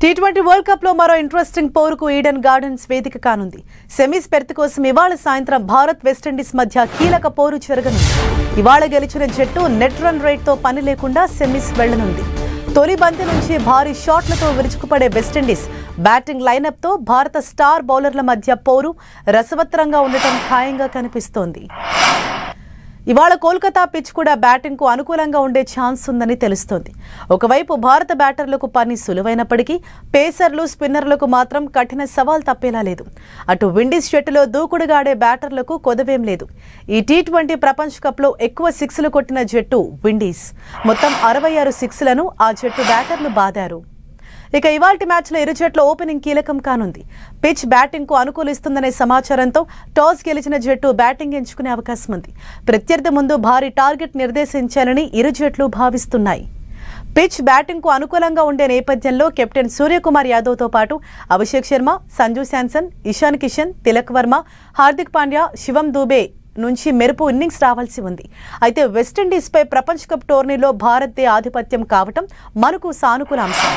T20 world cup లో మరో interesting పోరుకు ఈడెన్ గార్డెన్స్ వేదిక కానుంది. సెమీస్ బెర్త్ కోసం ఇవాళ సాయంత్రం భారత్ వెస్టిండీస్ మధ్య కీలక పోరు జరగనుంది. ఇవాళ గెలిచిన జట్టు నెట్ రన్ రేట్ తో పని లేకుండా సెమీస్ వెళ్లనుంది. తొలి బంతి నుంచి భారీ షాట్లతో విరుచుకుపడే వెస్టిండీస్ బ్యాటింగ్ లైనప్ తో భారత స్టార్ బౌలర్ల మధ్య పోరు రసవత్తరంగా ఉండటం ఖాయంగా కనిపిస్తోంది. ఇవాళ కోల్కతా పిచ్ కూడా బ్యాటింగ్ కు అనుకూలంగా ఉండే ఛాన్స్ ఉందని తెలుస్తోంది. ఒకవైపు భారత బ్యాటర్లకు పని సులువైనప్పటికీ పేసర్లు స్పిన్నర్లకు మాత్రం కఠిన సవాల్ తప్పేలా లేదు. అటు విండీస్ జట్టులో దూకుడుగా ఆడే బ్యాటర్లకు కొదవేం లేదు. ఈ టీ20 ప్రపంచ కప్ లో ఎక్కువ సిక్స్లు కొట్టిన జట్టు విండీస్. మొత్తం 66 సిక్స్లను ఆ జట్టు బ్యాటర్లు బాదారు. ఇక ఇవాల్టి మ్యాచ్లో ఇరు జట్ల ఓపెనింగ్ కీలకం కానుంది. పిచ్ బ్యాటింగ్ కు అనుకూలిస్తుందనే సమాచారంతో టాస్ గెలిచిన జట్టు బ్యాటింగ్ ఎంచుకునే అవకాశం ఉంది. ప్రత్యర్థి ముందు భారీ టార్గెట్ నిర్దేశించాలని ఇరు జట్లు భావిస్తున్నాయి. పిచ్ బ్యాటింగ్ కు అనుకూలంగా ఉండే నేపథ్యంలో కెప్టెన్ సూర్యకుమార్ యాదవ్ తో పాటు అభిషేక్ శర్మ, సంజు శాంసన్, ఇషాన్ కిషన్, తిలక్ వర్మ, హార్దిక్ పాండ్యా, శివం దూబే నుంచి మెరుపు ఇన్నింగ్స్ రావాల్సి ఉంది. అయితే వెస్టిండీస్ పై ప్రపంచ కప్ టోర్నీలో భారత్దే ఆధిపత్యం కావటం మనకు సానుకూల అంశం.